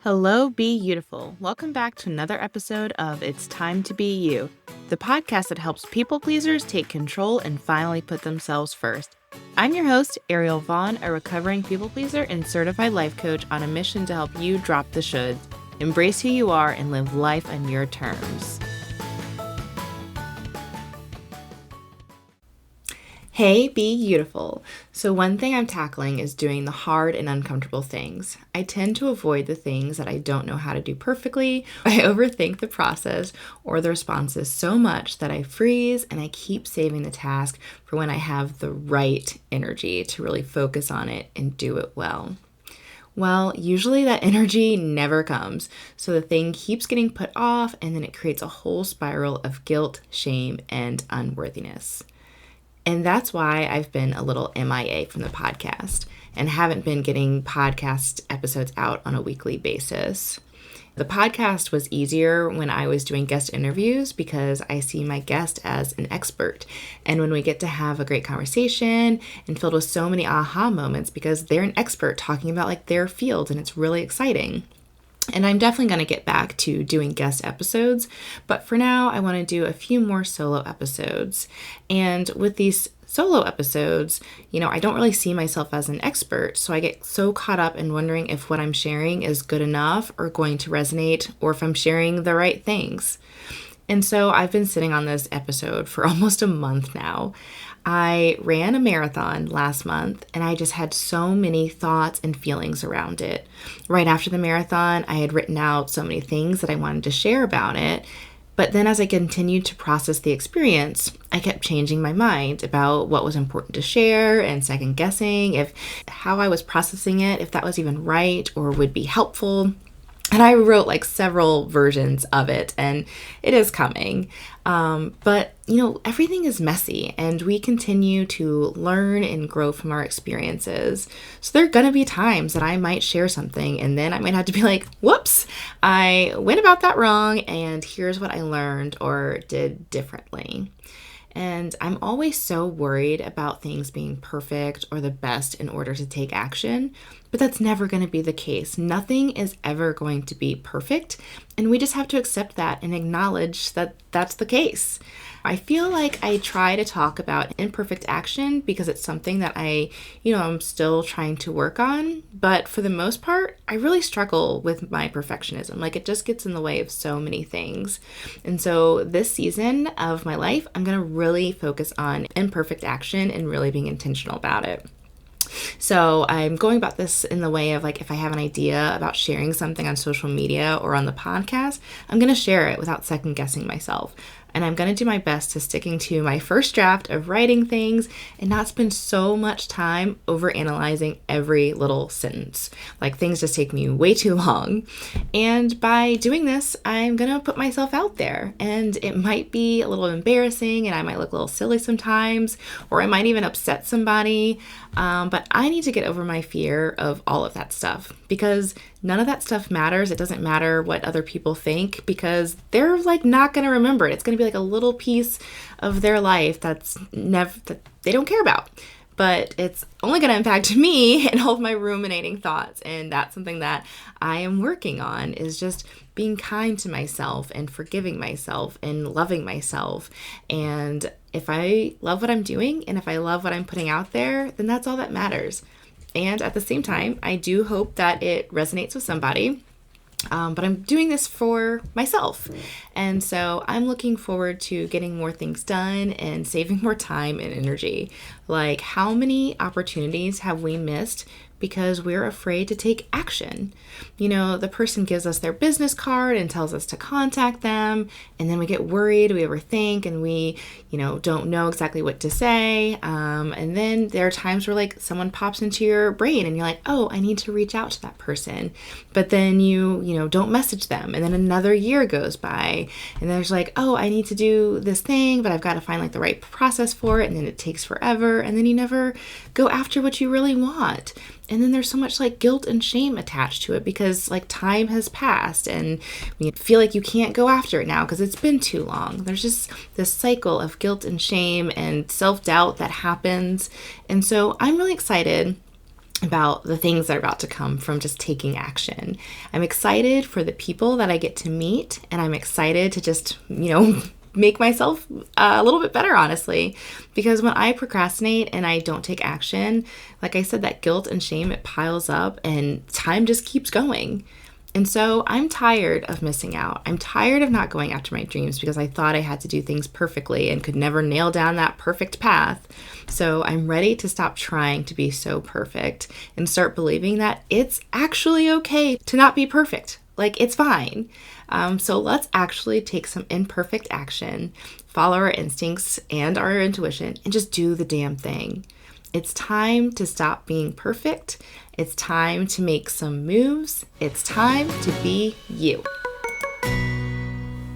Hello, Be Beautiful. Welcome back to another episode of It's Time to Be You, the podcast that helps people pleasers take control and finally put themselves first. I'm your host, Ariel Vaughn, a recovering people pleaser and certified life coach on a mission to help you drop the shoulds, embrace who you are, and live life on your terms. Hey, Be Beautiful. So one thing I'm tackling is doing the hard and uncomfortable things. I tend to avoid the things that I don't know how to do perfectly. I overthink the process or the responses so much that I freeze and I keep saving the task for when I have the right energy to really focus on it and do it well. Well, usually that energy never comes, so the thing keeps getting put off and then it creates a whole spiral of guilt, shame, and unworthiness. And that's why I've been a little MIA from the podcast and haven't been getting podcast episodes out on a weekly basis. The podcast was easier when I was doing guest interviews because I see my guest as an expert. And when we get to have a great conversation and filled with so many aha moments because they're an expert talking about like their field and it's really exciting. And I'm definitely going to get back to doing guest episodes, but for now, I want to do a few more solo episodes. And with these solo episodes, I don't really see myself as an expert, so I get so caught up in wondering if what I'm sharing is good enough or going to resonate, or if I'm sharing the right things. And so I've been sitting on this episode for almost a month now. I ran a marathon last month and I just had so many thoughts and feelings around it. Right after the marathon, I had written out so many things that I wanted to share about it. But then as I continued to process the experience, I kept changing my mind about what was important to share and second guessing if how I was processing it, if that was even right or would be helpful. And I wrote like several versions of it, and it is coming. But everything is messy, and we continue to learn and grow from our experiences. So there are going to be times that I might share something, and then I might have to be like, whoops, I went about that wrong, and here's what I learned or did differently. And I'm always so worried about things being perfect or the best in order to take action, but that's never going to be the case. Nothing is ever going to be perfect, and we just have to accept that and acknowledge that that's the case. I feel like I try to talk about imperfect action because it's something that I'm still trying to work on, but for the most part, I really struggle with my perfectionism. Like it just gets in the way of so many things. And so this season of my life, I'm going to really focus on imperfect action and really being intentional about it. So I'm going about this in the way of like, if I have an idea about sharing something on social media or on the podcast, I'm going to share it without second guessing myself. And I'm going to do my best to sticking to my first draft of writing things and not spend so much time over analyzing every little sentence. Like things just take me way too long. And by doing this, I'm going to put myself out there, and it might be a little embarrassing and I might look a little silly sometimes, or I might even upset somebody. But I need to get over my fear of all of that stuff because none of that stuff matters. It doesn't matter what other people think because they're like not going to remember it. It's going to be like a little piece of their life that they don't care about. But it's only going to impact me and all of my ruminating thoughts. And that's something that I am working on, is just being kind to myself and forgiving myself and loving myself. And if I love what I'm doing and if I love what I'm putting out there, then that's all that matters. And at the same time, I do hope that it resonates with somebody. But I'm doing this for myself. And so I'm looking forward to getting more things done and saving more time and energy. Like, how many opportunities have we missed because we're afraid to take action? The person gives us their business card and tells us to contact them, and then we get worried, we overthink, and we, don't know exactly what to say. And then there are times where like someone pops into your brain and you're like, oh, I need to reach out to that person. But then you don't message them. And then another year goes by and there's like, oh, I need to do this thing, but I've got to find like the right process for it. And then it takes forever. And then you never go after what you really want. And then there's so much like guilt and shame attached to it because like time has passed and you feel like you can't go after it now because it's been too long. There's just this cycle of guilt and shame and self-doubt that happens. And so I'm really excited about the things that are about to come from just taking action. I'm excited for the people that I get to meet, and I'm excited to just, make myself a little bit better, honestly. Because when I procrastinate and I don't take action, like I said, that guilt and shame, it piles up and time just keeps going. And so I'm tired of missing out. I'm tired of not going after my dreams because I thought I had to do things perfectly and could never nail down that perfect path. So I'm ready to stop trying to be so perfect and start believing that it's actually okay to not be perfect. Like, it's fine. So let's actually take some imperfect action, follow our instincts and our intuition, and just do the damn thing. It's time to stop being perfect. It's time to make some moves. It's time to be you.